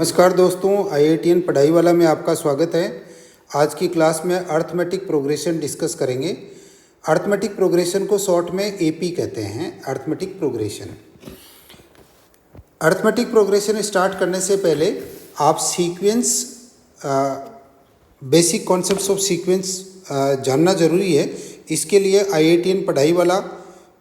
नमस्कार दोस्तों, IITN पढ़ाई वाला में आपका स्वागत है। आज की क्लास में अर्थमेटिक प्रोग्रेशन डिस्कस करेंगे। अर्थमेटिक प्रोग्रेशन को शॉर्ट में AP कहते हैं। अर्थमेटिक प्रोग्रेशन स्टार्ट करने से पहले आप sequence, basic concepts of sequence जानना ज़रूरी है। इसके लिए IITN पढ़ाई वाला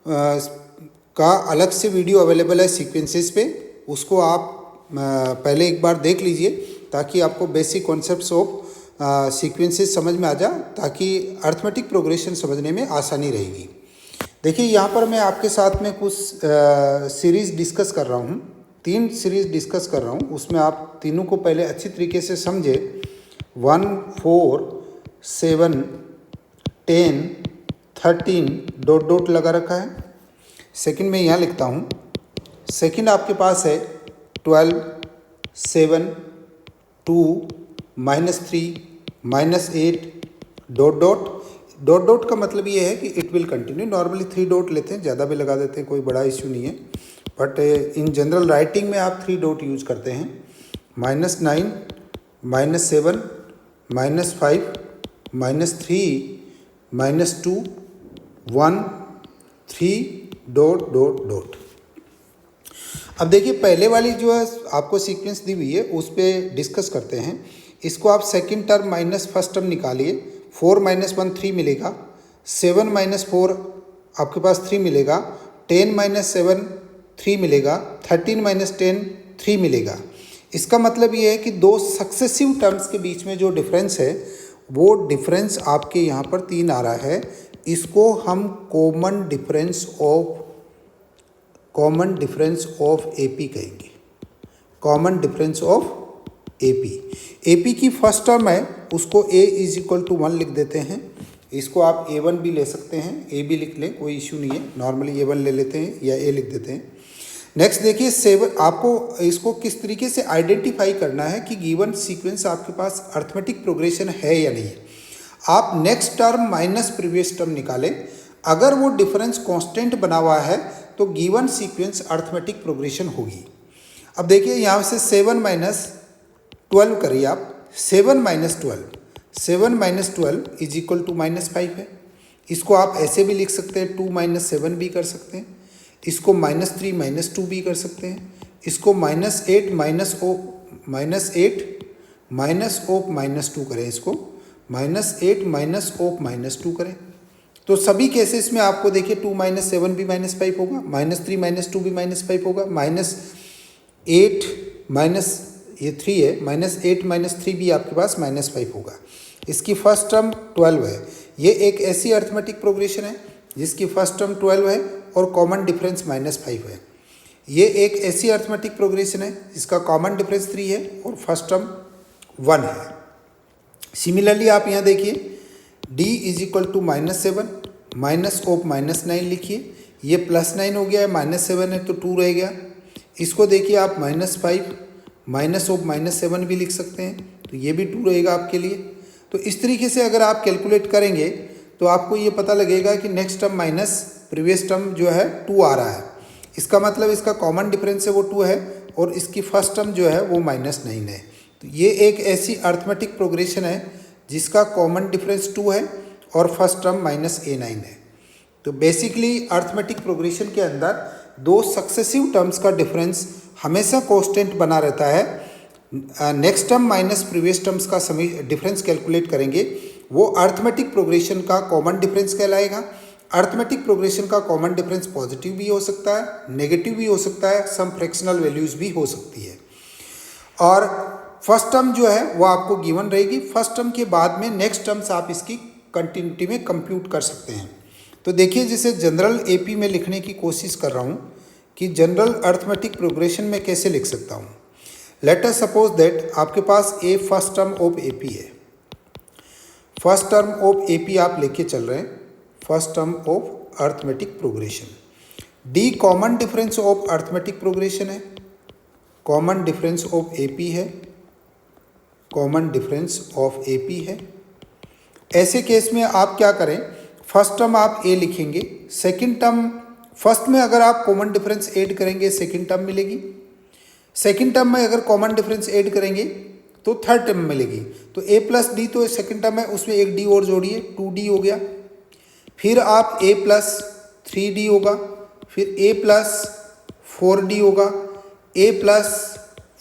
का अलग से वीडियो अवेलेबल है सीक्वेंसेस पे, उसको आप पहले एक बार देख लीजिए ताकि आपको बेसिक कॉन्सेप्ट्स ऑफ सीक्वेंसेस समझ में आ जाए, ताकि अर्थमेटिक प्रोग्रेशन समझने में आसानी रहेगी। देखिए यहाँ पर मैं आपके साथ में कुछ सीरीज़ डिस्कस कर रहा हूँ, 3 सीरीज़ डिस्कस कर रहा हूँ। उसमें आप तीनों को पहले अच्छी तरीके से समझे। 1, 4, 7, 10, 13 डॉट डॉट लगा रखा है। सेकंड में यहाँ लिखता हूँ। सेकंड आपके पास है 12, 7, 2, -3, -8 डॉट डॉट। डॉट डॉट का मतलब ये है कि it will continue. Normally 3 dot लेते हैं, ज़्यादा भी लगा देते हैं, कोई बड़ा इश्यू नहीं है, बट इन जनरल राइटिंग में आप 3 डॉट यूज करते हैं। -9, -7, -5, -3, -2, 1, 3 डॉट डॉट डॉट। अब देखिए पहले वाली जो है आपको सीक्वेंस दी हुई है उस पर डिस्कस करते हैं। इसको आप second term minus first term निकालिए। 4 - 1 3 मिलेगा। 7 - 4 आपके पास 3 मिलेगा। 10 - 7 3 मिलेगा। 13 - 10 3 मिलेगा। इसका मतलब ये है कि दो सक्सेसिव टर्म्स के बीच में जो डिफरेंस है वो डिफरेंस आपके यहाँ पर 3 आ रहा है। इसको हम कॉमन डिफरेंस ऑफ AP कहेंगे। कॉमन डिफरेंस ऑफ AP की फर्स्ट टर्म है, उसको A = 1 लिख देते हैं। इसको आप A1 भी ले सकते हैं, A भी लिख लें, कोई इश्यू नहीं है। नॉर्मली A1 ले लेते हैं या A लिख देते हैं। नेक्स्ट देखिए 7, आपको इसको किस तरीके से आइडेंटिफाई करना है कि गिवन सीक्वेंस आपके पास अर्थमेटिक प्रोग्रेशन है या नहीं। आप next term minus previous term निकालें। अगर वो डिफरेंस कांस्टेंट बना हुआ है तो गिवन सीक्वेंस अर्थमेटिक प्रोग्रेशन होगी। अब देखिए यहाँ से 7 - 12 करिए आप। 7 - 12 = -5 है। इसको आप ऐसे भी लिख सकते हैं, 2 - 7 भी कर सकते हैं। इसको -3 - 2 भी कर सकते हैं। इसको -8 -2 करें। इसको -8 - 2 करें। तो सभी केसेस में आपको देखिए 2 - 7 भी -5 होगा, -3 - 2 भी -5 होगा, -8 ये 3 है, -8 - 3 भी आपके पास -5 होगा। इसकी फर्स्ट टर्म 12 है। ये एक ऐसी अर्थमेटिक प्रोग्रेशन है जिसकी फर्स्ट टर्म 12 है और कॉमन डिफरेंस -5 है। ये एक ऐसी अर्थमेटिक प्रोग्रेशन है जिसका कॉमन डिफरेंस 3 है और फर्स्ट टर्म 1 है। सिमिलरली आप यहाँ देखिए D = -7 -9 लिखिए। ये +9 हो गया है, -7 है तो 2 रह गया। इसको देखिए आप -5 -7 भी लिख सकते हैं, तो ये भी 2 रहेगा आपके लिए। तो इस तरीके से अगर आप कैलकुलेट करेंगे तो आपको ये पता लगेगा कि next term minus previous term जो है 2 आ रहा है। इसका मतलब इसका कॉमन डिफरेंस है वो 2 है और इसकी फर्स्ट टर्म जो है वो -9 है। तो ये एक ऐसी अर्थमेटिक प्रोग्रेशन है जिसका कॉमन डिफरेंस 2 है और फर्स्ट टर्म -A9 है। तो बेसिकली अर्थमेटिक प्रोग्रेशन के अंदर दो सक्सेसिव टर्म्स का डिफरेंस हमेशा कांस्टेंट बना रहता है। Next term minus previous terms का डिफरेंस कैलकुलेट करेंगे, वो अर्थमेटिक प्रोग्रेशन का कॉमन डिफरेंस कहलाएगा। अर्थमेटिक प्रोग्रेशन का कॉमन डिफरेंस पॉजिटिव भी हो सकता है, नेगेटिव भी हो सकता है, सम फ्रैक्शनल वैल्यूज भी हो सकती है। और फर्स्ट टर्म जो है वो आपको गिवन रहेगी। फर्स्ट टर्म के बाद में नेक्स्ट टर्म्स आप इसकी कंटिन्यूटी में कंप्यूट कर सकते हैं। तो देखिए जैसे जनरल AP में लिखने की कोशिश कर रहा हूँ कि जनरल अर्थमेटिक प्रोग्रेशन में कैसे लिख सकता हूँ। लेट अस सपोज दैट आपके पास A first term of AP है। फर्स्ट टर्म ऑफ AP आप लेके चल रहे हैं, first term of arithmetic progression. D common difference of arithmetic progression है, कॉमन डिफरेंस ऑफ AP है, कॉमन डिफरेंस ऑफ AP है। ऐसे केस में आप क्या करें, फर्स्ट टर्म आप A लिखेंगे, सेकंड टर्म फर्स्ट में अगर आप कॉमन डिफरेंस ऐड करेंगे सेकंड टर्म मिलेगी, सेकेंड टर्म में अगर कॉमन डिफरेंस ऐड करेंगे तो थर्ड टर्म मिलेगी। तो a प्लस डी तो सेकेंड टर्म है, उसमें एक डी और जोड़िए, 2d हो गया। फिर आप a प्लस 3d होगा, फिर a प्लस 4d होगा, a प्लस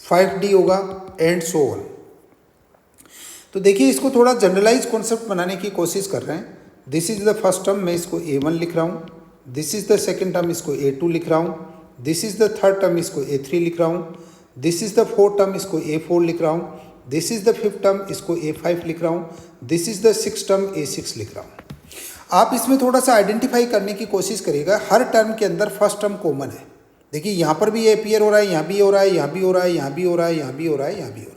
5d होगा एंड सो ऑन। तो देखिए इसको थोड़ा जनरलाइज कॉन्सेप्ट बनाने की कोशिश कर रहे हैं। This is the first term, मैं इसको a1 लिख रहा हूँ। This is the second term, इसको a2 लिख रहा हूँ। This is the third term, इसको a3 लिख रहा हूँ। This is the fourth term, इसको a4 लिख रहा हूँ। This is the fifth term, इसको a5 लिख रहा हूँ। This is the six term, a6 लिख रहा हूँ। आप इसमें थोड़ा सा आइडेंटिफाई करने की कोशिश करिएगा, हर टर्म के अंदर फर्स्ट टर्म कॉमन है। देखिए यहाँ पर भी ये अपीयर हो रहा है, यहाँ भी हो रहा है, यहाँ भी हो रहा है, यहाँ भी हो रहा है, यहाँ भी हो रहा है, यहाँ भी हो रहा है।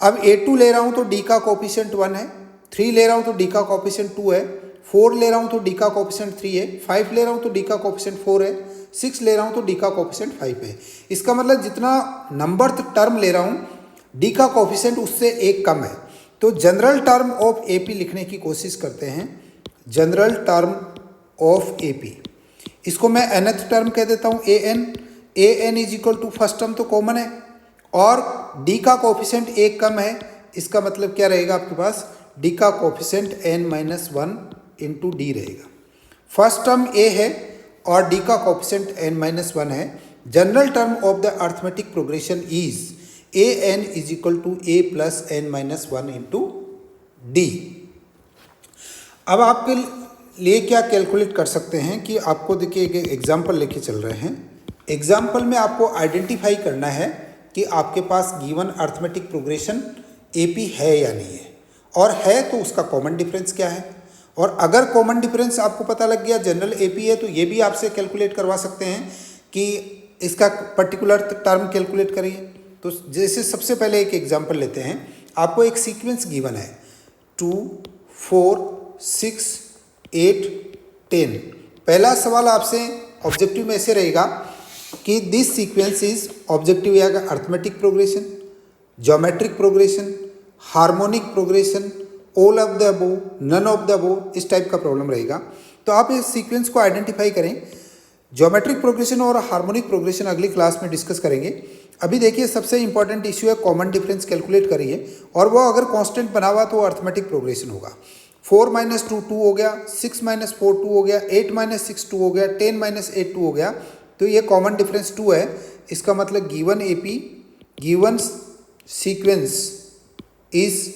अब a2 ले रहा हूँ तो d का कोफिशिएंट 1 है, 3 ले रहा हूँ तो d का कोफिशिएंट 2 है, 4 ले रहा हूँ तो d का कोफिशिएंट 3 है, 5 ले रहा हूँ तो d का कोफिशिएंट 4 है, 6 ले रहा हूँ तो d का कोफिशिएंट 5 है। इसका मतलब जितना नंबर टर्म ले रहा हूँ d का कोफिशिएंट उससे एक कम है। तो जनरल टर्म ऑफ AP लिखने की कोशिश करते हैं। जनरल टर्म ऑफ AP, इसको मैं nth टर्म कह देता हूँ an is equal to first term तो कॉमन है और d का कोफिशिएंट एक कम है। इसका मतलब क्या रहेगा आपके पास, d का कोफिशिएंट n-1 इंटू डी रहेगा। फर्स्ट टर्म a है और d का कोफिशिएंट n-1 है। General term of the arithmetic progression is an is equal to a plus n-1 into D. अब आपके लिए क्या कैलकुलेट कर सकते हैं कि आपको देखिए एक एग्जाम्पल लेके चल रहे हैं। एग्जाम्पल में आपको आइडेंटिफाई करना है कि आपके पास गिवन अर्थमेटिक प्रोग्रेशन AP है या नहीं है, और है तो उसका कॉमन डिफरेंस क्या है। और अगर कॉमन डिफरेंस आपको पता लग गया जनरल AP है तो ये भी आपसे कैलकुलेट करवा सकते हैं कि इसका पर्टिकुलर टर्म कैलकुलेट करिए। तो जैसे सबसे पहले एक एग्जाम्पल लेते हैं। आपको एक सीक्वेंस गिवन है 2, 4, 6, 8, 10। पहला सवाल आपसे ऑब्जेक्टिव में ऐसे रहेगा कि दिस सीक्वेंस इज, ऑब्जेक्टिव आएगा arithmetic progression, geometric progression, harmonic progression, all of the above, none of the above, इस टाइप का प्रॉब्लम रहेगा। तो आप इस सीक्वेंस को आइडेंटिफाई करें। ज्योमेट्रिक प्रोग्रेशन और हार्मोनिक प्रोग्रेशन अगली क्लास में डिस्कस करेंगे। अभी देखिए सबसे इंपॉर्टेंट इश्यू है कॉमन डिफरेंस कैलकुलेट करिए, और वो अगर कांस्टेंट बना हुआ तो अर्थमेटिक प्रोग्रेशन होगा। 4 - 2 2 हो गया, 6 - 4 2 हो गया, 8 - 6 2 हो गया, 10 - 8 2 हो गया। तो ये कॉमन डिफरेंस 2 है। इसका मतलब given AP, given sequence is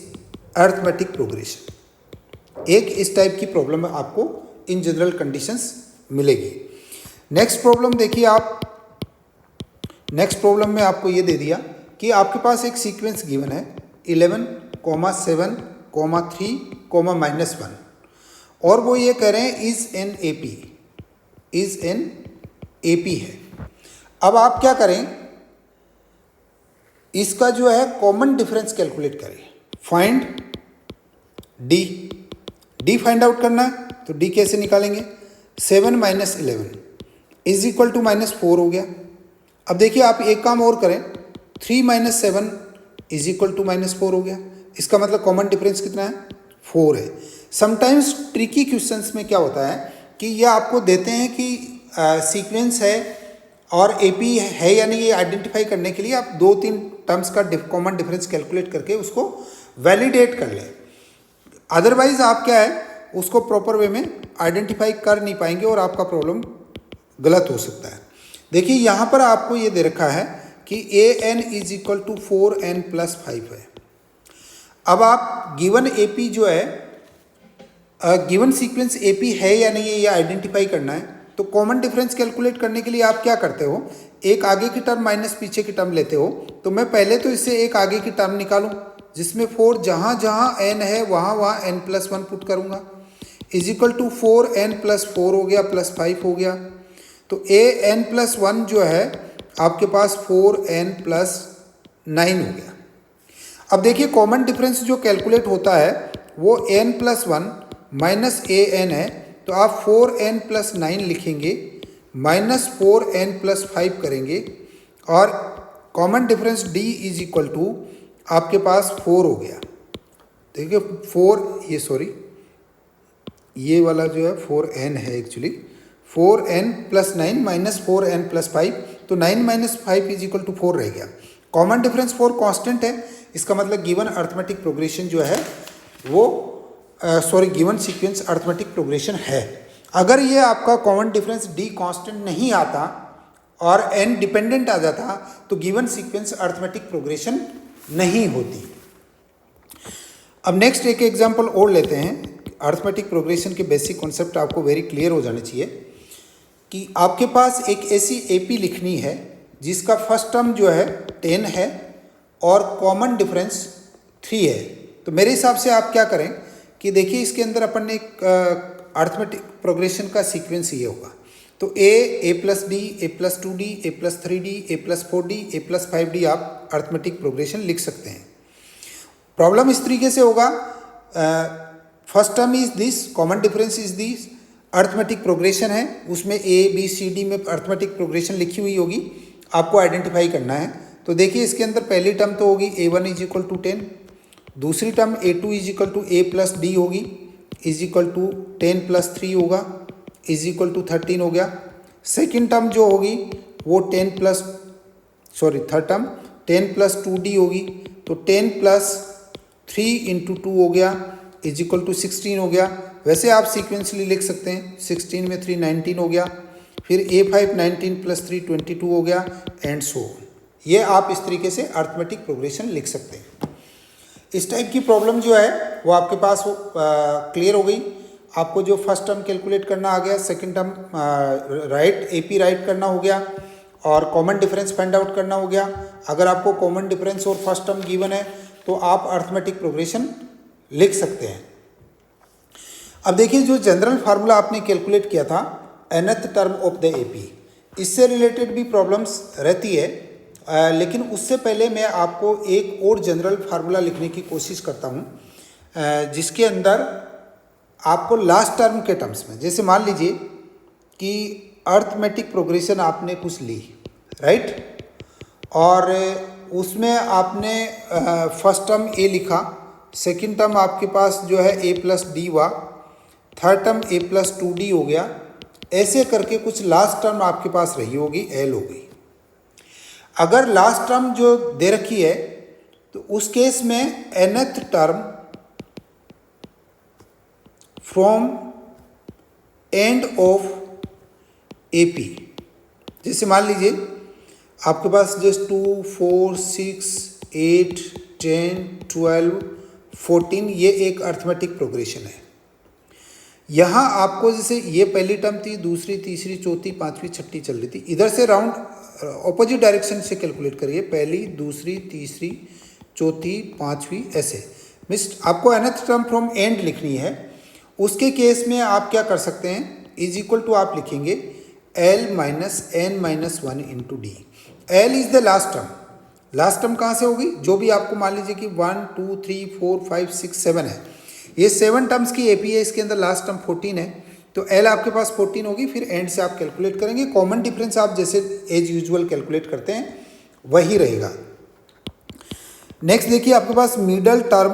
arithmetic progression. एक इस टाइप की प्रॉब्लम आपको इन जनरल कंडीशंस मिलेगी। नेक्स्ट प्रॉब्लम देखिए आप। नेक्स्ट प्रॉब्लम में आपको ये दे दिया कि आपके पास एक सीक्वेंस गिवन है 11, 7, 3, -1, और वो ये कह रहे हैं इज एन AP है। अब आप क्या करें, इसका जो है कॉमन डिफरेंस कैलकुलेट करें। फाइंड डी फाइंड आउट करना है, तो डी कैसे निकालेंगे। 7 - 11 इज इक्वल टू -4 हो गया। अब देखिए आप एक काम और करें, 3 - 7 इज इक्वल टू -4 हो गया। इसका मतलब कॉमन डिफरेंस कितना है, 4 है। समटाइम्स ट्रिकी क्वेश्चंस में क्या होता है कि ये आपको देते हैं कि सीक्वेंस है और AP है या नहीं, ये आइडेंटिफाई करने के लिए आप 2-3 टर्म्स का कॉमन डिफरेंस कैलकुलेट करके उसको वैलिडेट कर लें। अदरवाइज आप क्या है उसको प्रॉपर वे में आइडेंटिफाई कर नहीं पाएंगे और आपका प्रॉब्लम गलत हो सकता है। देखिए यहाँ पर आपको ये दे रखा है कि an is equal to 4n + 5 है। अब आप गिवन AP जो है, गिवन सीक्वेंस AP है या नहीं है ये आइडेंटिफाई करना है। तो कॉमन डिफरेंस कैलकुलेट करने के लिए आप क्या करते हो, एक आगे की टर्म माइनस पीछे की टर्म लेते हो। तो मैं पहले तो इससे एक आगे की टर्म निकालूं जिसमें 4 जहाँ जहाँ n है वहाँ वहाँ n+1 पुट करूँगा, इज इक्वल टू 4n + 4 हो गया +5 हो गया। तो an+1 जो है आपके पास 4n + 9 हो गया। अब देखिए कॉमन डिफरेंस जो कैलकुलेट होता है वो n+1 माइनस an है। तो आप 4n + 9 लिखेंगे, -4n + 5 करेंगे, और common difference d is equal to आपके पास 4 हो गया। देखिए 4, ये वाला जो है 4n है एक्चुअली, 4n + 9 -4n + 5 तो 9 माइनस 5 इज इक्वल टू 4 रह गया। कॉमन डिफरेंस 4 कांस्टेंट है, इसका मतलब गिवन अर्थमेटिक प्रोग्रेशन जो है वो गिवन सीक्वेंस अर्थमेटिक प्रोग्रेशन है। अगर ये आपका कॉमन डिफरेंस डी कांस्टेंट नहीं आता और एन डिपेंडेंट आ जाता तो गिवन सीक्वेंस अर्थमेटिक प्रोग्रेशन नहीं होती। अब नेक्स्ट एक एग्जांपल और लेते हैं। अर्थमेटिक प्रोग्रेशन के बेसिक कॉन्सेप्ट आपको वेरी क्लियर हो जाने चाहिए कि आपके पास एक ऐसी एपी लिखनी है जिसका फर्स्ट टर्म जो है 10 है और कॉमन डिफरेंस 3 है। तो मेरे हिसाब से आप क्या करें कि देखिए इसके अंदर अपन ने एक अर्थमेटिक प्रोग्रेशन का सीक्वेंस ये होगा। तो ए प्लस डी, ए प्लस 2d, ए प्लस 3d, ए प्लस 4d, ए प्लस 5d आप अर्थमेटिक प्रोग्रेशन लिख सकते हैं। प्रॉब्लम इस तरीके से होगा, first term is this, common difference is this, arithmetic progression है, उसमें ए बी सी डी में अर्थमेटिक प्रोग्रेशन लिखी हुई होगी, आपको आइडेंटिफाई करना है। तो देखिए इसके अंदर पहली टर्म तो होगी a1 इज इक्वल टू 10, दूसरी term a2 is equal to a plus D होगी, इज इक्वल टू 10 प्लस 3 होगा, इज इक्वल टू 13 हो गया। सेकेंड टर्म जो होगी वो थर्ड टर्म 10 प्लस 2d होगी, तो 10 प्लस 3 इंटू 2 हो गया, इज इक्वल टू 16 हो गया। वैसे आप सीक्वेंसली लिख सकते हैं, 16 में 3 19 हो गया, फिर a5 19 प्लस 3 22 हो गया, एंड सो। ये आप इस तरीके से अर्थमेटिक प्रोग्रेशन लिख सकते हैं। इस टाइप की प्रॉब्लम जो है वो आपके पास क्लियर हो गई। आपको जो फर्स्ट टर्म कैलकुलेट करना आ गया, सेकंड टर्म एपी राइट करना हो गया और कॉमन डिफरेंस फाइंड आउट करना हो गया। अगर आपको कॉमन डिफरेंस और फर्स्ट टर्म गिवन है तो आप अर्थमेटिक प्रोग्रेशन लिख सकते हैं। अब देखिए जो जनरल फार्मूला आपने कैलकुलेट किया था nth term of the AP, इससे रिलेटेड भी प्रॉब्लम्स रहती है, लेकिन उससे पहले मैं आपको एक और जनरल फार्मूला लिखने की कोशिश करता हूँ, जिसके अंदर आपको लास्ट टर्म के टर्म्स में, जैसे मान लीजिए कि अर्थमेटिक प्रोग्रेशन आपने कुछ ली, राइट, और उसमें आपने फर्स्ट टर्म ए लिखा, सेकंड टर्म आपके पास जो है a प्लस डी हुआ, third term a plus 2d हो गया, ऐसे करके कुछ लास्ट टर्म आपके पास रही होगी, l हो गई। अगर लास्ट टर्म जो दे रखी है तो उस केस में nth term from end of AP, जैसे मान लीजिए आपके पास जस्ट 2 4 6 8 10 12 14 ये एक अर्थमेटिक प्रोग्रेशन है। यहाँ आपको जैसे ये पहली टर्म थी, दूसरी तीसरी चौथी पांचवी छठी चल रही थी, इधर से राउंड ऑपोजिट डायरेक्शन से कैलकुलेट करिए, पहली दूसरी तीसरी चौथी पांचवी, ऐसे मीन्स आपको nth टर्म फ्रॉम एंड लिखनी है। उसके केस में आप क्या कर सकते हैं, इज इक्वल टू आप लिखेंगे l minus n minus 1 into D. L is the last term, last term कहाँ से होगी, जो भी आपको मान लीजिए कि 1 2 3 4 5 6 7 है, ये 7 टर्म्स की एपी है, इसके अंदर लास्ट टर्म 14 है, तो एल आपके पास 14 होगी। फिर एंड से आप कैलकुलेट करेंगे, कॉमन डिफरेंस आप जैसे एज यूजुअल कैलकुलेट करते हैं वही रहेगा। नेक्स्ट देखिए आपके पास मिडल टर्म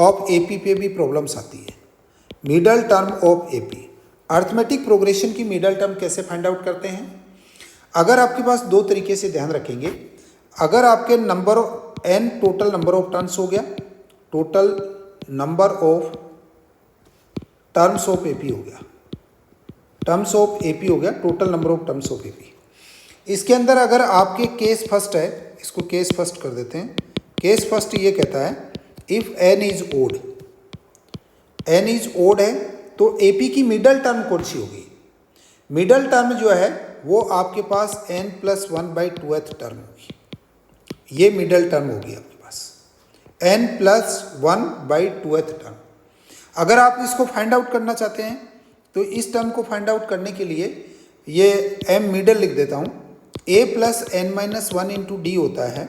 ऑफ एपी पे भी प्रॉब्लम्स आती है। Middle term of AP, arithmetic progression की मिडल टर्म कैसे फाइंड आउट करते हैं। अगर आपके पास दो तरीके से ध्यान रखेंगे, अगर आपके number n total number of terms हो गया, total number of terms of AP हो गया, टर्म्स ऑफ एपी हो गया, total number of terms of AP. इसके अंदर अगर आपके केस फर्स्ट है, इसको केस फर्स्ट कर देते हैं। केस फर्स्ट ये कहता है if n is odd, n is odd है तो एपी की मिडल टर्म कौन सी होगी। मिडल टर्म जो है वो आपके पास n प्लस 1/2th टर्म होगी, ये मिडल टर्म होगी आपके पास n प्लस 1/2th टर्म। अगर आप इसको फाइंड आउट करना चाहते हैं तो इस टर्म को फाइंड आउट करने के लिए ये m मिडल लिख देता हूँ, a plus n minus 1 into D होता है,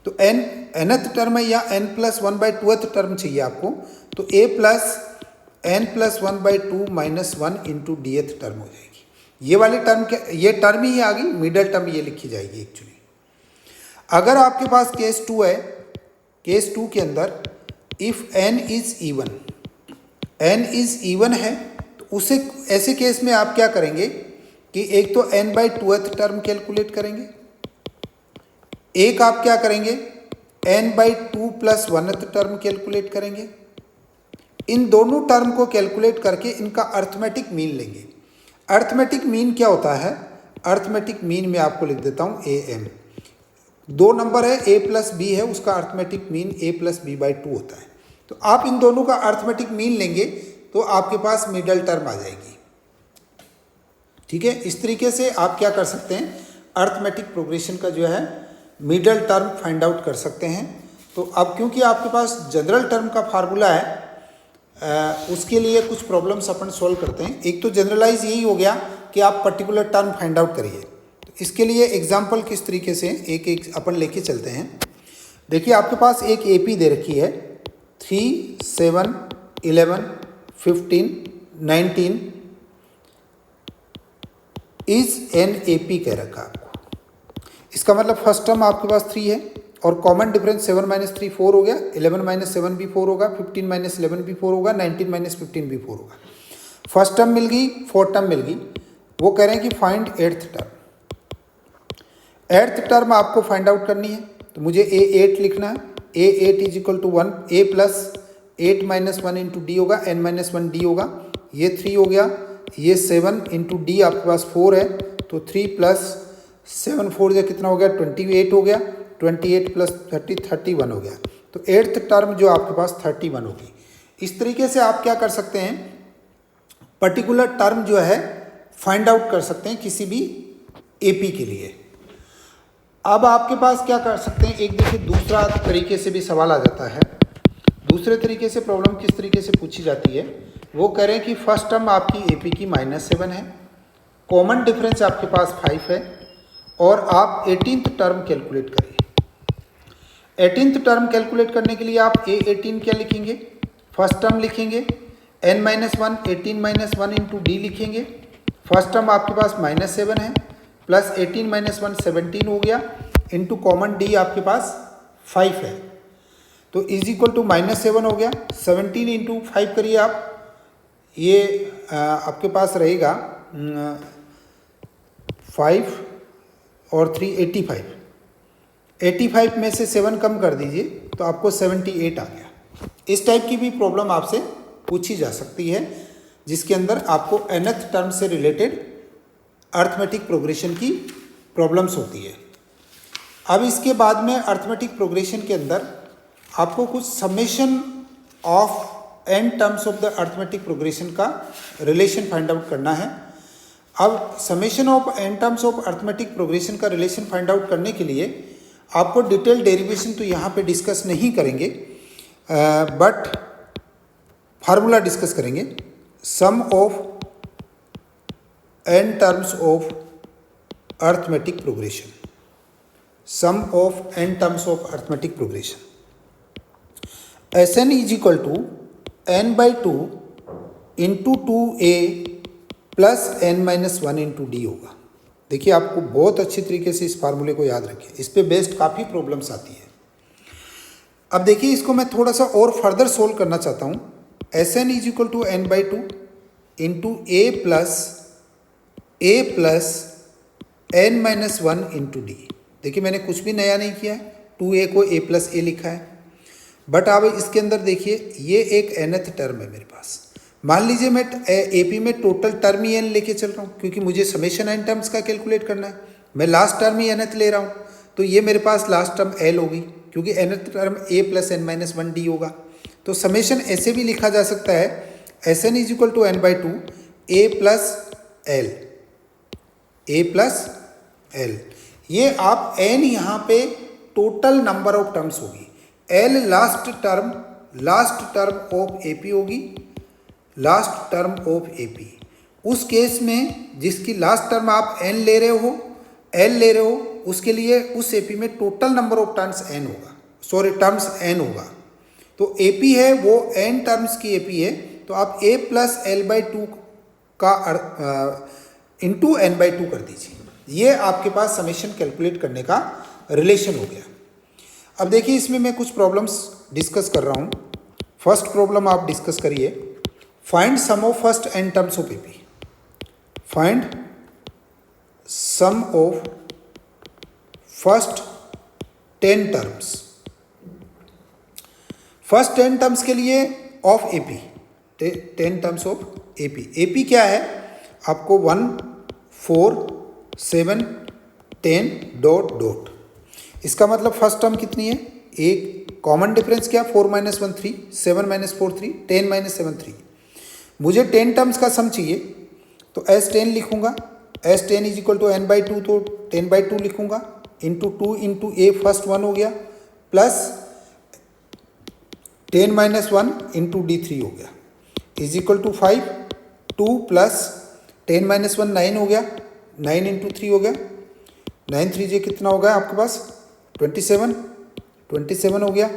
तो nth टर्म है या n प्लस 1/2th टर्म चाहिए आपको, तो a plus n plus 1/2 minus 1 into dth term हो जाएगी। ये वाली टर्म ये टर्म ही आ गई, मिडल टर्म ये लिखी जाएगी एक्चुअली। अगर आपके पास केस 2 है, केस 2 के अंदर if n is even, n is even है तो उसे ऐसे केस में आप क्या करेंगे कि एक तो n/2th टर्म कैलकुलेट करेंगे, एक आप क्या करेंगे n/2 + 1th टर्म कैलकुलेट करेंगे। इन दोनों टर्म को कैलकुलेट करके इनका अर्थमेटिक मीन लेंगे। अर्थमेटिक मीन क्या होता है? अर्थमेटिक मीन में आपको लिख देता हूँ am। दो नंबर है a + b है, उसका अर्थमेटिक मीन a + b/2 होता है। तो आप इन दोनों का अर्थमेटिक मीन लेंगे तो आपके पास मिडल टर्म आ जाएगी। ठीक है, इस तरीके से आप क्या कर सकते हैं, अर्थमेटिक प्रोग्रेशन का जो है मिडल टर्म फाइंड आउट कर सकते हैं। तो अब क्योंकि आपके पास जनरल टर्म का फार्मूला है, उसके लिए कुछ प्रॉब्लम्स अपन सॉल्व करते हैं। एक तो जनरलाइज यही हो गया कि आप पर्टिकुलर टर्म फाइंड आउट करिए। तो इसके लिए एग्जाम्पल किस तरीके से एक एक अपन लेके चलते हैं। देखिए आपके पास एक एपी दे रखी है 3, 7, 11, 15, 19 इज एन एपी कह रखा आपको। इसका मतलब फर्स्ट टर्म आपके पास 3 है और कॉमन डिफरेंस 7 - 3 4 हो गया, 11 - 7 भी 4 होगा, 15 - 11 भी 4 होगा, 19 - 15 भी 4 होगा। फर्स्ट टर्म मिल गई, फोर्थ टर्म मिल गई। वो कह रहे हैं कि find 8th term. 8th term आपको फाइंड आउट करनी है, तो मुझे A8 लिखना है। A8 = 1, A + 8 - 1 × D होगा, n - 1 D होगा। ये 3 हो गया, ये 7 × D आपके पास 4 है, तो 3 + 7 4 से कितना हो गया 28 हो गया, 28 + 30 31 हो गया। तो 8th टर्म जो आपके पास 31 होगी। इस तरीके से आप क्या कर सकते हैं, पर्टिकुलर टर्म जो है फाइंड आउट कर सकते हैं किसी भी एपी के लिए। अब आपके पास क्या कर सकते हैं, एक देखिए दूसरा तरीके से भी सवाल आ जाता है। दूसरे तरीके से प्रॉब्लम किस तरीके से पूछी जाती है, वो कह रहे हैं कि फर्स्ट टर्म आपकी एपी की -7 है, कॉमन डिफरेंस आपके पास 5 है और आप 18th टर्म कैलकुलेट करिए। 18th टर्म कैलकुलेट करने के लिए आप A18 क्या लिखेंगे, फर्स्ट टर्म लिखेंगे, n - 1 18 - 1 × D लिखेंगे। फर्स्ट टर्म आपके पास -7 है, प्लस 18 - 1 17 हो गया, इंटू कॉमन D आपके पास 5 है, तो = -7 हो गया। 17 × 5 करिए आप, ये आपके पास रहेगा 5 और 3 85। 85 में से 7 कम कर दीजिए तो आपको 78 आ गया। इस टाइप की भी प्रॉब्लम आपसे पूछी जा सकती है, जिसके अंदर आपको nth टर्म से रिलेटेड अर्थमेटिक प्रोग्रेशन की प्रॉब्लम्स होती है। अब इसके बाद में अर्थमेटिक प्रोग्रेशन के अंदर आपको कुछ summation of n terms of the arithmetic progression का रिलेशन फाइंड आउट करना है। अब summation of n terms of arithmetic progression का रिलेशन फाइंड आउट करने के लिए आपको डिटेल डेरिवेशन तो यहाँ पे डिस्कस नहीं करेंगे, बट फार्मूला डिस्कस करेंगे। Sum of n terms of arithmetic progression, sum of n terms of arithmetic progression, Sn = n/2 × 2a + n - 1 × D होगा। देखिए आपको बहुत अच्छी तरीके से इस फार्मूले को याद रखें, इस पे बेस्ड काफ़ी प्रॉब्लम्स आती है। अब देखिए इसको मैं थोड़ा सा और फर्दर सोल्व करना चाहता हूँ। Sn = n/2 × a + n - 1 × D। देखिए मैंने कुछ भी नया नहीं किया है, 2a को a + a लिखा है। बट अब इसके अंदर देखिए ये एक nth टर्म है मेरे पास। मान लीजिए मैं एपी में टोटल टर्म ही n लेके चल रहा हूँ, क्योंकि मुझे समेशन n टर्म्स का कैलकुलेट करना है। मैं लास्ट टर्म ही nth ले रहा हूँ, तो ये मेरे पास लास्ट टर्म l होगी, क्योंकि nth term a + n - 1 D होगा। तो समेशन ऐसे भी लिखा जा सकता है, Sn = n/2 a + l, a + l। ये आप n यहाँ पे टोटल नंबर ऑफ टर्म्स होगी, l last term of AP होगी, लास्ट टर्म ऑफ एपी। उस केस में जिसकी लास्ट टर्म आप n ले रहे हो, l ले रहे हो, उसके लिए उस एपी में total number of terms n होगा, टर्म्स n होगा। तो एपी है वो n टर्म्स की एपी है, तो आप a + l/2 का इंटू n/2 कर दीजिए। ये आपके पास समेशन कैलकुलेट करने का रिलेशन हो गया। अब देखिए इसमें मैं कुछ प्रॉब्लम्स डिस्कस कर रहा हूँ। फर्स्ट प्रॉब्लम आप डिस्कस करिए, find sum of first n terms of AP. Find sum of first 10 terms. First 10 terms के लिए of AP, 10 terms of AP. AP क्या है? आपको 1 4 7 10 डॉट डॉट। इसका मतलब फर्स्ट टर्म कितनी है? एक कॉमन डिफरेंस क्या? 4 - 1 3, 7 - 4 3, 10 - 7 3। मुझे 10 टर्म्स का सम चाहिए, तो S10 लिखूंगा। S10 is equal to n/2, तो 10/2 लिखूंगा, इंटू 2 इंटू ए फर्स्ट 1 हो गया, प्लस 10 - 1 इंटू D3 हो गया, इज इक्वल टू 5, 2 प्लस 10 - 1 9 हो गया, 9 इंटू 3 हो गया, 9 3 जे कितना होगा आपके पास? 27 हो गया,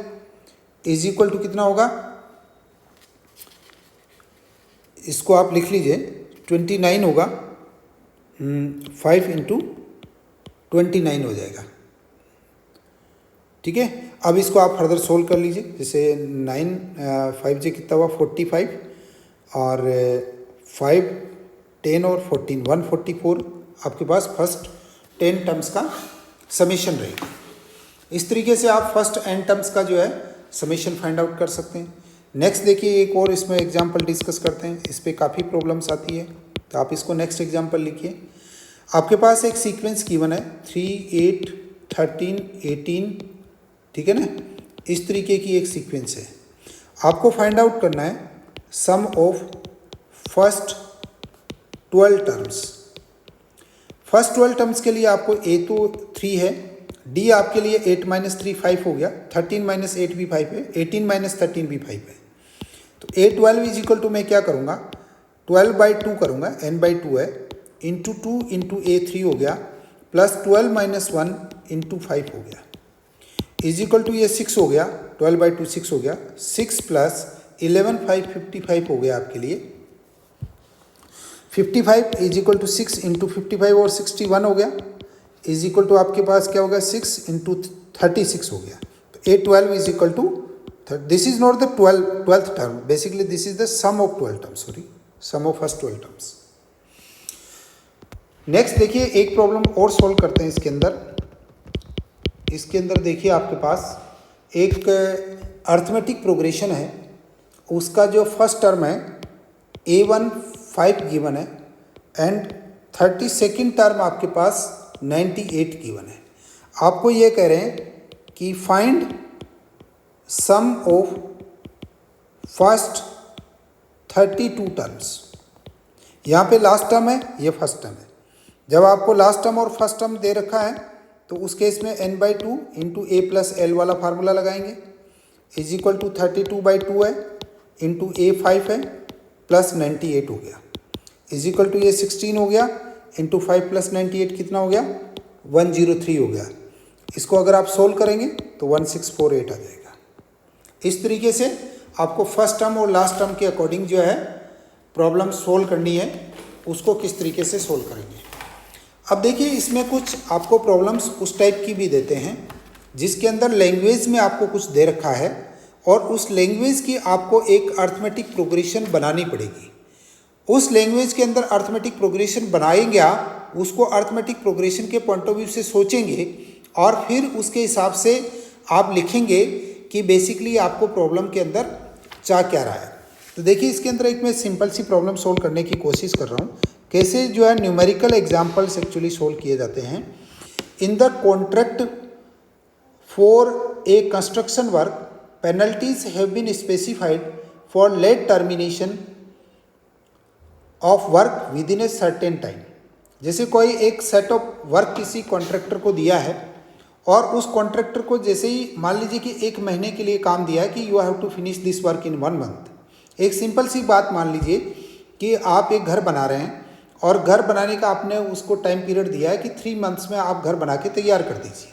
इज इक्वल टू कितना होगा? इसको आप लिख लीजिए, 29 होगा, 5 इंटू 29 हो जाएगा। ठीक है, अब इसको आप फर्दर सोल्व कर लीजिए। जैसे 9 5 जे कितना हुआ? 45, और 5 10 और 14 144 आपके पास फर्स्ट 10 टर्म्स का समेशन रहेगा। इस तरीके से आप फर्स्ट n टर्म्स का जो है समेशन फाइंड आउट कर सकते हैं। नेक्स्ट देखिए, एक और इसमें एग्जांपल डिस्कस करते हैं। इस पे काफ़ी प्रॉब्लम्स आती है, तो आप इसको नेक्स्ट एग्जांपल लिखिए। आपके पास एक सीक्वेंस गिवन है 3 8 13 18, ठीक है ना? इस तरीके की एक सीक्वेंस है। आपको फाइंड आउट करना है sum of first 12 terms. First 12 terms के लिए आपको a तो 3 है, d आपके लिए 8 - 3 5 हो गया, 13 - 8 भी 5 है, 18 - 13 भी 5 है। तो a12 इज इक्वल टू मैं क्या करूँगा? 12/2 करूँगा, n/2 है, इंटू 2 इंटू a3 हो गया, प्लस 12 - 1 इंटू 5 हो गया, इज इक्वल टू ये 6 हो गया, 12/2 6 हो गया, 6 प्लस 11 5 55 हो गया आपके लिए। 55 इज इक्वल टू 6 इंटू 55 और 61 हो गया, इज इक्वल टू आपके पास क्या हो गया? 6 इंटू 36 हो गया। तो a12 is equal to, this is not the 12th term, basically this is the sum of 12 terms, sorry, sum of first 12 terms. Next देखिए, एक प्रॉब्लम और सॉल्व करते हैं इसके अंदर। इसके अंदर देखिए आपके पास एक अर्थमेटिक प्रोग्रेशन है, उसका जो फर्स्ट टर्म है a1 5 गिवन है, एंड 32nd टर्म आपके पास 98 गिवन है। आपको ये कह रहे हैं कि find sum of first 32 terms. यहाँ पे लास्ट टर्म है, ये फर्स्ट टर्म है। जब आपको लास्ट टर्म और फर्स्ट टर्म दे रखा है, तो उस केस में n/2 into a plus l वाला फार्मूला लगाएंगे, इज इक्वल टू 32/2 है, इंटू a 5 है, प्लस 98 हो गया, इज इक्वल टू ये 16 हो गया, इंटू 5 प्लस 98 कितना हो गया? 103 हो गया। इसको अगर आप सोल्व करेंगे तो 1648 आ जाएगा। इस तरीके से आपको फर्स्ट टर्म और लास्ट टर्म के अकॉर्डिंग जो है प्रॉब्लम सोल्व करनी है, उसको किस तरीके से सोल्व करेंगे। अब देखिए, इसमें कुछ आपको प्रॉब्लम्स उस टाइप की भी देते हैं जिसके अंदर लैंग्वेज में आपको कुछ दे रखा है, और उस लैंग्वेज की आपको एक अर्थमेटिक प्रोग्रेशन बनानी पड़ेगी। उस लैंग्वेज के अंदर अर्थमेटिक प्रोग्रेशन बनाएंगे आप, उसको अर्थमेटिक प्रोग्रेशन के पॉइंट ऑफ व्यू से सोचेंगे, और फिर उसके हिसाब से आप लिखेंगे कि बेसिकली आपको प्रॉब्लम के अंदर चाह क्या रहा है। तो देखिए, इसके अंदर एक मैं सिंपल सी प्रॉब्लम सोल्व करने की कोशिश कर रहा हूँ, कैसे जो है न्यूमेरिकल एग्जाम्पल्स एक्चुअली सोल्व किए जाते हैं। In the contract for a construction work, penalties have been specified for late termination of work within a certain time. जैसे कोई एक सेट ऑफ वर्क किसी कॉन्ट्रैक्टर को दिया है, और उस कॉन्ट्रैक्टर को जैसे ही मान लीजिए कि 1 महीने के लिए काम दिया है कि you have to finish this work in 1 month. एक सिंपल सी बात मान लीजिए कि आप एक घर बना रहे हैं, और घर बनाने का आपने उसको टाइम पीरियड दिया है कि 3 मंथ्स में आप घर बना के तैयार कर दीजिए।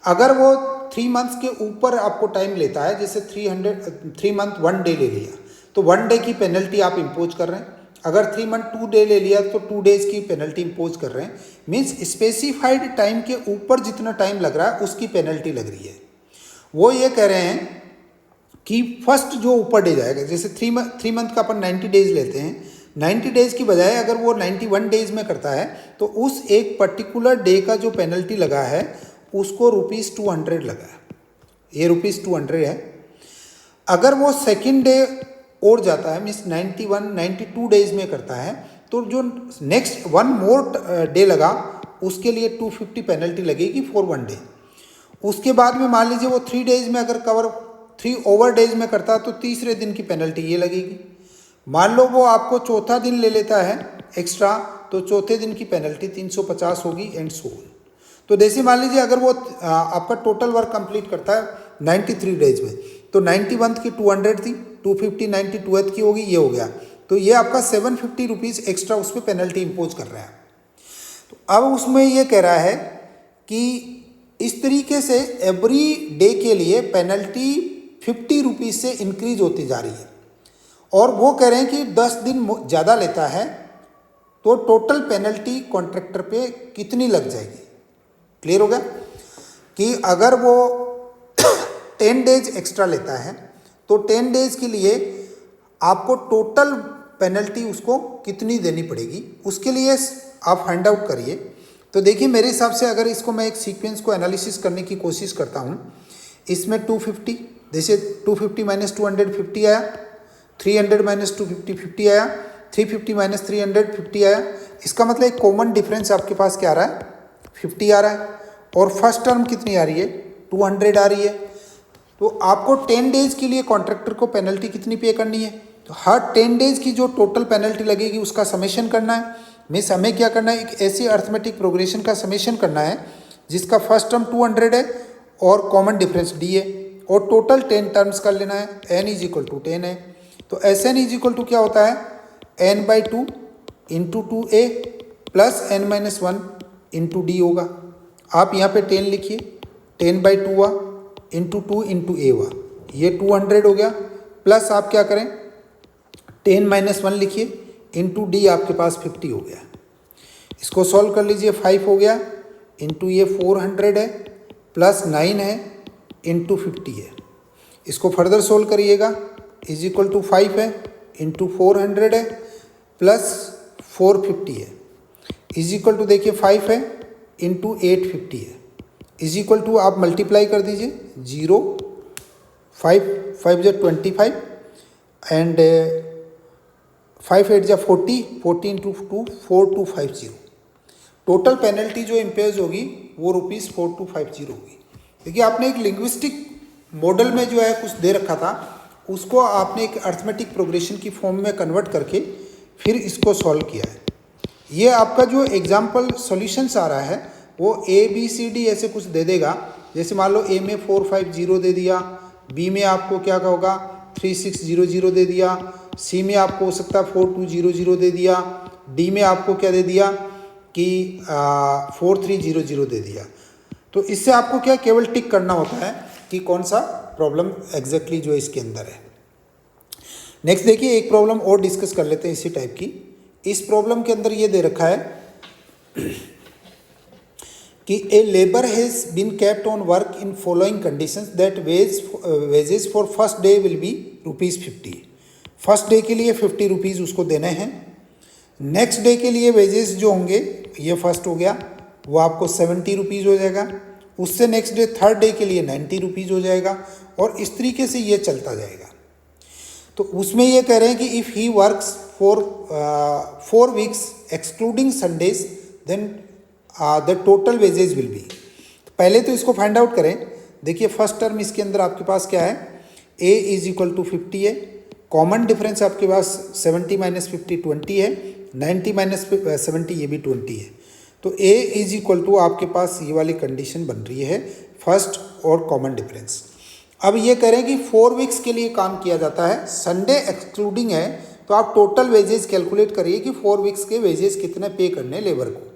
अगर वो 3 मंथ्स के ऊपर आपको टाइम लेता है, जैसे 3 मंथ 1 डे ले लिया, तो 1 डे की पेनल्टी आप इम्पोज कर रहे हैं। अगर 3 मंथ 2 डे ले लिया, तो 2 डेज की पेनल्टी इम्पोज कर रहे हैं। मीन्स स्पेसिफाइड टाइम के ऊपर जितना टाइम लग रहा है उसकी पेनल्टी लग रही है। वो ये कह रहे हैं कि फर्स्ट जो ऊपर डे जाएगा, जैसे 3 मंथ का अपन 90 डेज लेते हैं, 90 डेज़ की बजाय अगर वो 91 डेज़ में करता है तो उस एक पर्टिकुलर डे का जो पेनल्टी लगा है उसको ₹200 लगा है, ये ₹200 है। अगर वो सेकेंड डे और जाता है मीन्स 92 डेज़ में करता है तो जो नेक्स्ट वन मोर डे लगा उसके लिए 250 पेनल्टी लगेगी फॉर वन डे। उसके बाद में मान लीजिए वो 3 डेज़ में अगर 3 ओवर डेज में करता तो तीसरे दिन की पेनल्टी ये लगेगी। मान लो वो आपको चौथा दिन ले लेता है एक्स्ट्रा तो चौथे दिन की पेनल्टी 350 होगी एंड सो ऑन। तो जैसे मान लीजिए अगर वो आपका टोटल वर्क कंप्लीट करता है 93 डेज में तो 91 की 200 थी, 250 92 की होगी, ये हो गया। तो ये आपका 750 रुपीज़ एक्स्ट्रा उस पर पेनल्टी इम्पोज कर रहा है। तो अब उसमें ये कह रहा है कि इस तरीके से एवरी डे के लिए पेनल्टी 50 रुपीज़ से इंक्रीज होती जा रही है और वो कह रहे हैं कि 10 दिन ज़्यादा लेता है तो टोटल पेनल्टी कॉन्ट्रैक्टर पे कितनी लग जाएगी। क्लियर हो गया कि अगर वो 10 डेज एक्स्ट्रा लेता है तो 10 डेज के लिए आपको टोटल पेनल्टी उसको कितनी देनी पड़ेगी, उसके लिए आप फाइंड आउट करिए। तो देखिए मेरे हिसाब से अगर इसको मैं एक सीक्वेंस को एनालिसिस करने की कोशिश करता हूँ, इसमें 250 जैसे 250 माइनस 200 50 आया, 300 माइनस 250 50 आया, 350 माइनस 300 50 आया। इसका मतलब एक कॉमन डिफरेंस आपके पास क्या आ रहा है 50 आ रहा है और फर्स्ट टर्म कितनी आ रही है 200 आ रही है। तो आपको 10 डेज के लिए कॉन्ट्रैक्टर को पेनल्टी कितनी पे करनी है, तो हर 10 डेज की जो टोटल पेनल्टी लगेगी उसका समेशन करना है। मीन्स हमें क्या करना है, एक ऐसी अर्थमेटिक प्रोग्रेशन का समेशन करना है जिसका फर्स्ट टर्म 200 है और कॉमन डिफरेंस d है और टोटल 10 टर्म्स कर लेना है, n इज इक्वल टू 10 है। तो Sn इज इक्वल टू क्या होता है n/2 into 2a plus n-1 into D होगा। आप यहाँ पे 10 लिखिए, 10/2 हुआ इंटू 2 इंटू a हुआ, ये 200 हो गया। प्लस आप क्या करें 10-1 लिखिए इंटू डी आपके पास 50 हो गया। इसको सॉल्व कर लीजिए, 5 हो गया इंटू ये 400 है प्लस 9 है इंटू 50 है। इसको फर्दर सोल्व करिएगा, इज इक्वल टू 5 है इंटू 400 है प्लस 450 है, इज इक्वल टू देखिए 5 है इंटू 850 है, इज इक्वल टू आप मल्टीप्लाई कर दीजिए 0 5 5 जो 25 एंड 5 8 जा 40 इंटू 2 4250। टोटल पेनल्टी जो इम्पोज होगी वो ₹4250 होगी। देखिए आपने एक लिंग्विस्टिक मॉडल में जो है कुछ दे रखा था उसको आपने एक अर्थमेटिक प्रोग्रेशन की फॉर्म में कन्वर्ट करके फिर इसको सॉल्व किया है। ये आपका जो एग्जाम्पल सॉल्यूशंस आ रहा है वो ABCD ऐसे कुछ दे देगा। जैसे मान लो A में 450 दे दिया, B में आपको क्या होगा 3600 दे दिया, C में आपको हो सकता है 4200 दे दिया, D में आपको क्या दे दिया कि 4300 दे दिया। तो इससे आपको क्या केवल टिक करना होता है कि कौन सा प्रॉब्लम एग्जैक्टली जो इसके अंदर है। नेक्स्ट देखिए एक प्रॉब्लम और डिस्कस कर लेते हैं इसी टाइप की। इस प्रॉब्लम के अंदर ये दे रखा है कि a labour has been kept on work in following conditions that wages for first day will be ₹50। First day के लिए 50 रुपीज़ उसको देने हैं। नेक्स्ट डे के लिए वेजेस जो होंगे, ये फर्स्ट हो गया, वो आपको 70 रुपीज़ हो जाएगा। उससे नेक्स्ट डे थर्ड डे के लिए 90 रुपीज़ हो जाएगा और इस तरीके से ये चलता जाएगा। तो उसमें ये कह रहे हैं कि if he works for 4 weeks excluding Sundays then the total wages will be. पहले तो इसको फाइंड आउट करें। देखिए फर्स्ट टर्म इसके अंदर आपके पास क्या है, a इज इक्वल टू 50 है, कॉमन डिफरेंस आपके पास 70 माइनस 50 20 है, 90 माइनस 70 ये भी 20 है। तो a इज इक्वल टू आपके पास ये वाली कंडीशन बन रही है फर्स्ट और कॉमन डिफरेंस। अब ये कह रहे हैं कि 4 वीक्स के लिए काम किया जाता है, संडे एक्सक्लूडिंग है, तो आप टोटल वेजेस कैलकुलेट करिए कि 4 वीक्स के वेजेस कितने पे करने लेबर को।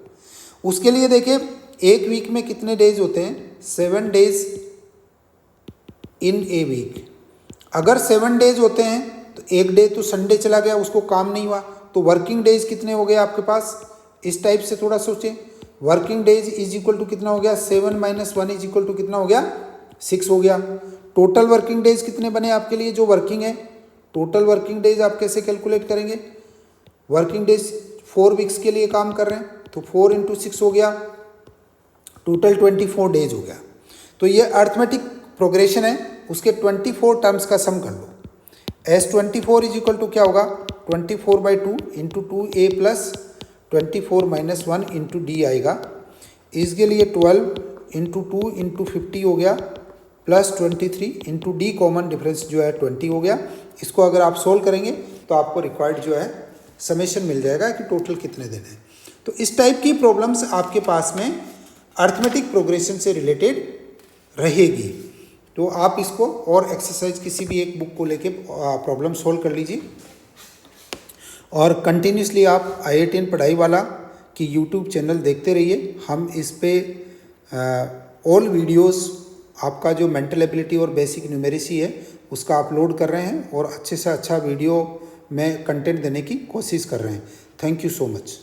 उसके लिए देखिए एक वीक में कितने डेज होते हैं, 7 डेज इन ए वीक। अगर 7 डेज होते हैं तो एक डे तो संडे चला गया, उसको काम नहीं हुआ, तो वर्किंग डेज कितने हो गए आपके पास। इस टाइप से थोड़ा सोचें, working days is equal to कितना हो गया, 7 माइनस 1 इज इक्वल टू कितना हो गया, 6 हो गया। टोटल वर्किंग डेज कितने बने आपके लिए जो वर्किंग है। टोटल वर्किंग डेज आप कैसे कैलकुलेट करेंगे, वर्किंग डेज 4 वीक्स के लिए काम कर रहे हैं, तो 4 × 6 हो गया, टोटल 24 डेज हो गया। तो ये अर्थमेटिक प्रोग्रेशन है, उसके 24 टर्म्स का सम कर लो। S24 इज इक्वल टू क्या होगा, 24/2 × 2a प्लस 24 - 1 × d आएगा। इसके लिए 12 × 2 × 50 हो गया, प्लस 23 × d, कॉमन डिफरेंस जो है 20 हो गया। इसको अगर आप सोल्व करेंगे तो आपको रिक्वायर्ड जो है समेशन मिल जाएगा कि टोटल कितने दिन है। तो इस टाइप की प्रॉब्लम्स आपके पास में अर्थमेटिक प्रोग्रेशन से रिलेटेड रहेगी। तो आप इसको और एक्सरसाइज किसी भी एक बुक को लेके प्रॉब्लम सोल्व कर लीजिए, और कंटिन्यूसली आप IITN पढ़ाई वाला की यूट्यूब चैनल देखते रहिए। हम इस पे ऑल वीडियोस आपका जो मेंटल एबिलिटी और बेसिक न्यूमेरेसी है उसका अपलोड कर रहे हैं, और अच्छे से अच्छा वीडियो में कंटेंट देने की कोशिश कर रहे हैं। Thank you so much.